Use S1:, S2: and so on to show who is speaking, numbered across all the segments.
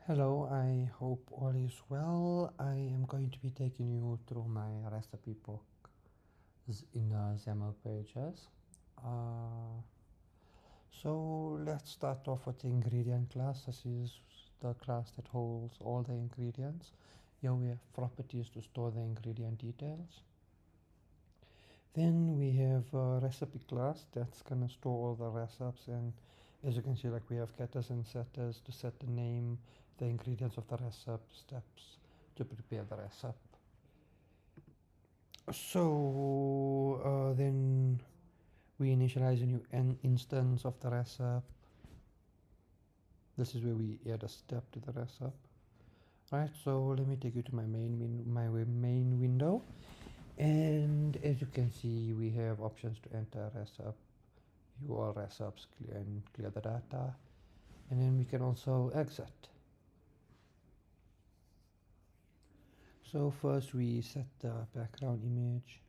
S1: Hello, I hope all is well. I am going to be taking you through my recipe book in Xamal pages. Uh, so let's start off with the ingredient class. This is the class that holds all the ingredients. Here we have properties to store the ingredient details. Then we have a recipe class that's gonna store all the recipes, and as you can see, like we have getters and setters to set the name, the ingredients of the recipe, steps to prepare the recipe. So then we initialize a new instance of the recipe. This is where we add a step to the recipe. Right, so let me take you to my main window, and as you can see, we have options to enter a recipe, view all recipes, clear the data, and then we can also exit. So first we set the background image.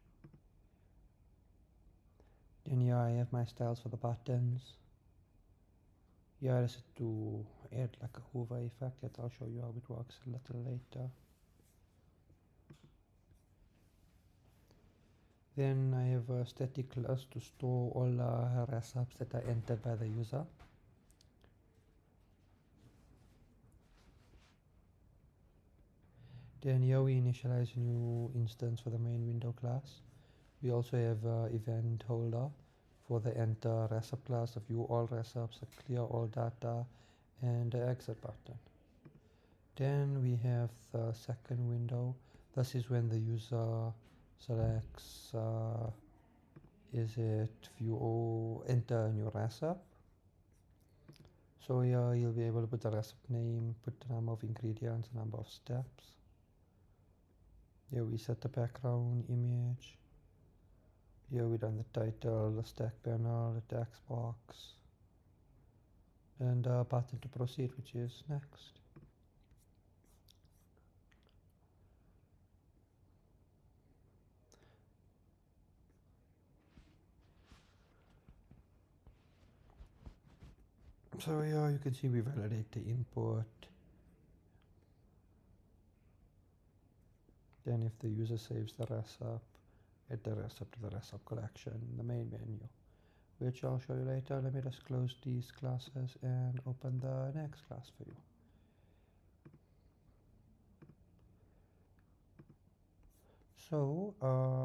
S1: Then here I have my styles for the buttons. Here I set to add like a hover effect that I'll show you how it works a little later. Then I have a static class to store all the recipes that are entered by the user. Then here we initialize a new instance for the main window class. We also have an event holder for the enter recipe class, a view all recipes, a clear all data, and the exit button. Then we have the second window. This is when the user selects is it view or enter a new recipe. So here you'll be able to put the recipe name, put the number of ingredients, number of steps. Here we set the background image. Here we done the title, the stack panel, the text box, and a button to proceed, which is next. So here you can see we validate the input. Then if the user saves the recipe, add the recipe to the recipe collection in the main menu, which I'll show you later. Let me just close these classes and open the next class for you. So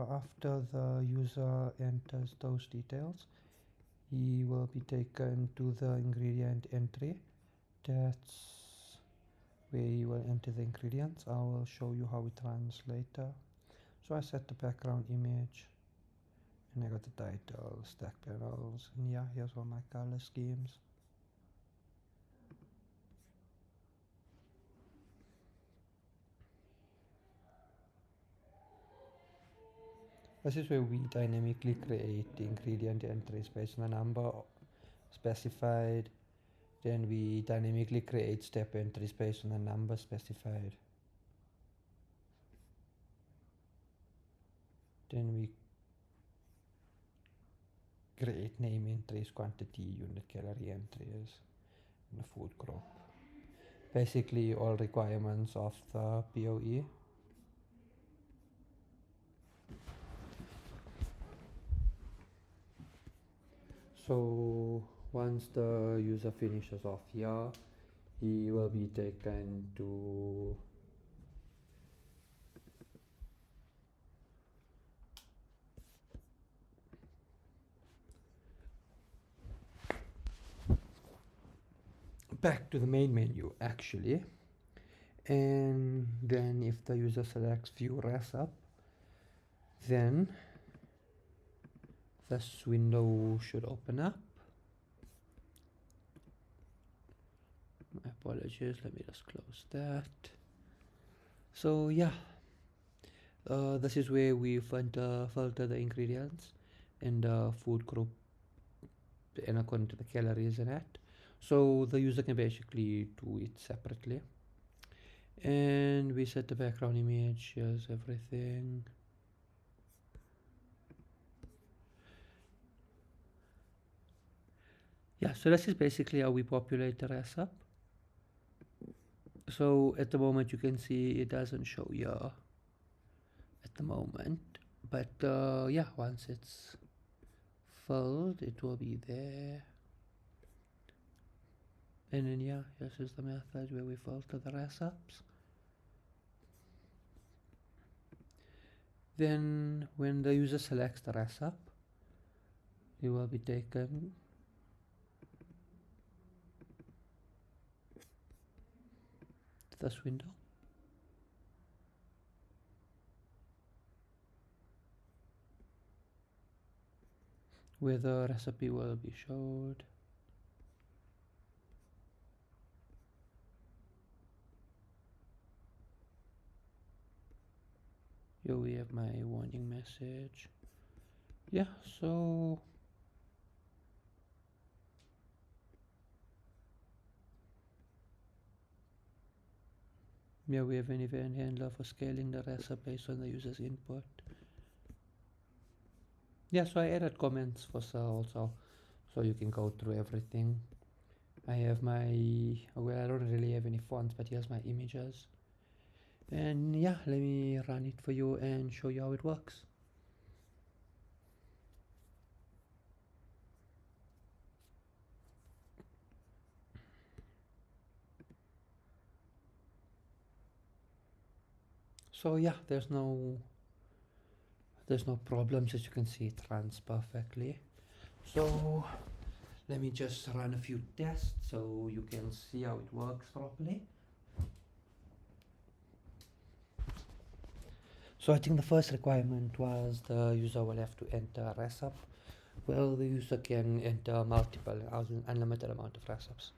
S1: after the user enters those details, he will be taken to the ingredient entry. That's where he will enter the ingredients. I will show you how it runs later. So I set the background image, and I got the title, stack panels, and yeah, here's all my color schemes. This is where we dynamically create the ingredient entries based on the number specified. Then we dynamically create step entries based on the number specified. Then we create name entries, quantity, unit, calorie entries, and the food group. Basically all requirements of the POE. So once the user finishes off here, he will be taken to back to the main menu actually, and then if the user selects view recipe, then this window should open up. My apologies, let me just close that. So yeah, this is where we filter the ingredients and the food group and according to the calories in it. So the user can basically do it separately. And we set the background image, here's everything. Yeah, so this is basically how we populate the recipe. So at the moment you can see it doesn't show here at the moment, but yeah, once it's filled it will be there. And then yeah, this is the method where we filter the recipes. Then when the user selects the recipe, it will be taken to this window, where the recipe will be showed. Here we have my warning message. Yeah, so yeah, we have an event handler for scaling the recipe based on the user's input. Yeah, so I added comments for also, so you can go through everything. I have my, well, I don't really have any fonts, but here's my images. And yeah, let me run it for you and show you how it works. So yeah, there's no problems. As you can see, it runs perfectly. So let me just run a few tests so you can see how it works properly. So I think the first requirement was the user will have to enter a recipe. Well, the user can enter multiple, unlimited amount of recipes.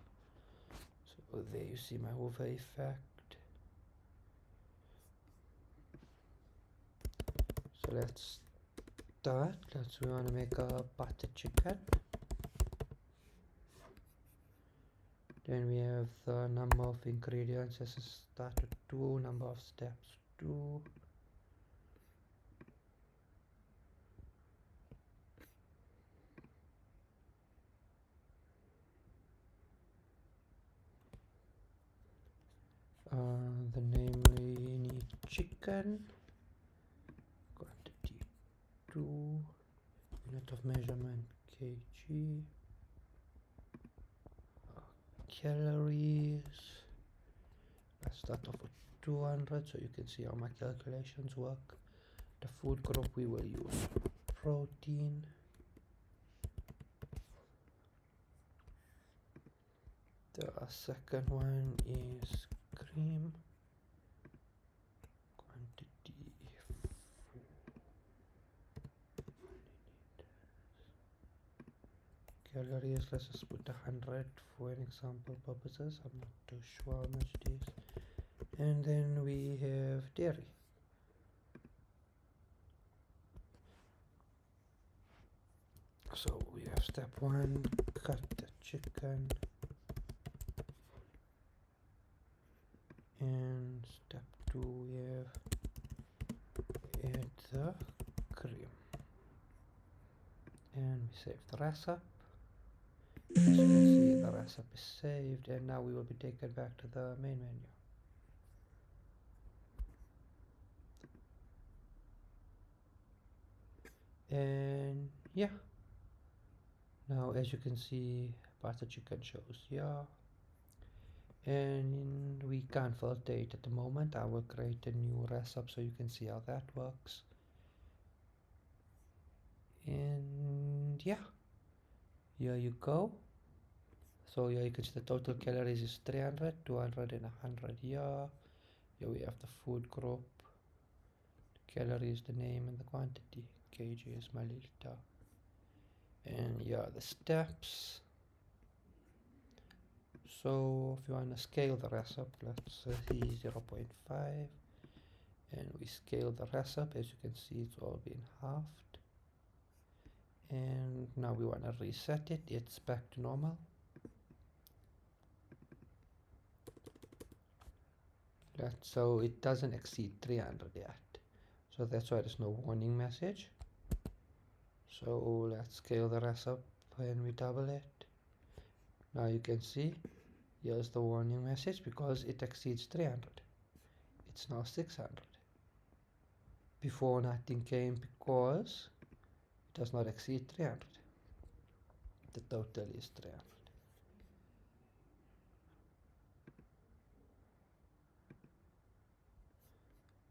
S1: So there you see my hover effect. So let's start. We want to make a butter chicken. Then we have the number of ingredients as a start with 2, number of steps 2. The namely need chicken, quantity 2, unit of measurement kg, calories. Let's start off with 200 so you can see how my calculations work. The food group we will use protein. The second one is cream, quantity 4. Calories, let's just put 100 for an example purposes. I'm not too sure how much it is. And then we have dairy. So we have step 1, cut the chicken, and step 2 we have add the cream, and we save the recipe. As you can see, the recipe is saved, and now we will be taken back to the main menu. And yeah, now as you can see, butter chicken shows here, and we can't filter it at the moment. I will create a new recipe so you can see how that works. And yeah, here you go. So here you can see the total calories is 300, 200 and 100 here. Here we have the food group, the calories, the name and the quantity, kg is milliliter. And here the steps. So if you want to scale the recipe, let's see 0.5, and we scale the recipe. As you can see, it's all been halved, and now we want to reset it. It's back to normal. So it doesn't exceed 300 yet, so that's why there's no warning message. So let's scale the recipe and we double it. Now you can see Here's the warning message because it exceeds 300. It's now 600. Before nothing came because it does not exceed 300. The total is 300.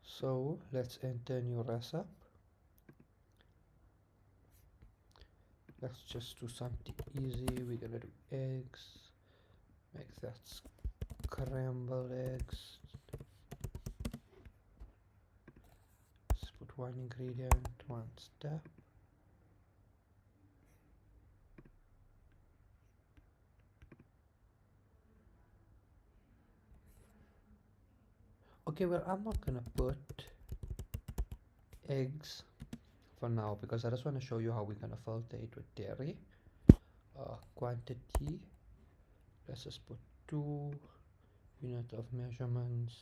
S1: So let's enter new recipe. Let's just do something easy. We're gonna do eggs. Make that scrambled eggs. Let's put one ingredient, one step. Okay, well, I'm not gonna put eggs for now because I just want to show you how we're gonna filter it with dairy. Quantity, let's just put 2 unit of measurements.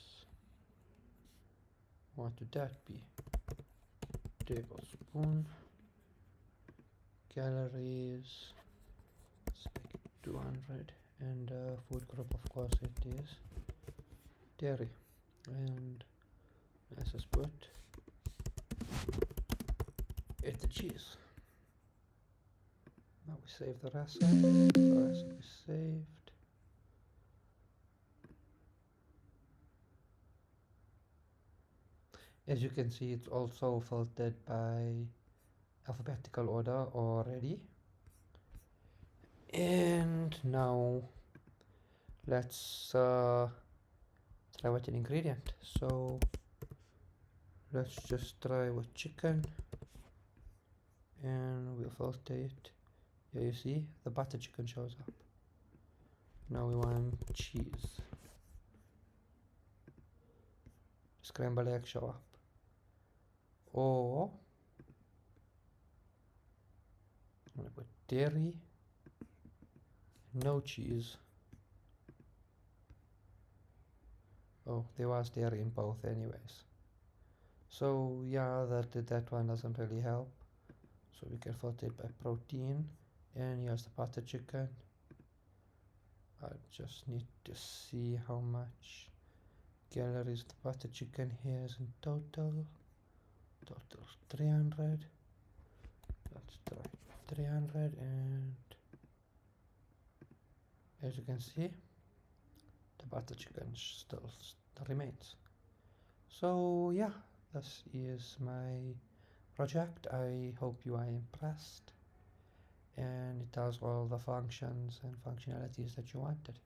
S1: What would that be? Tablespoon. Calories, let's make it 200, and food group, of course, it is dairy. And let's just put it the cheese. Now we save the recipe. The recipe is saved. As you can see, it's also filtered by alphabetical order already. And now let's try with an ingredient. So let's just try with chicken, and we'll filter it. Here you see the butter chicken shows up. Now we want cheese. Scrambled eggs show up. Or I'm gonna put dairy, no cheese. Oh, there was dairy in both anyways. So yeah, that one doesn't really help. So we can filter it by protein. And here's the butter chicken. I just need to see how much calories the butter chicken has in total. Total 300. Let's try 300, and as you can see, the butter chicken still remains. So yeah, this is my project. I hope you are impressed, and it does all the functions and functionalities that you wanted.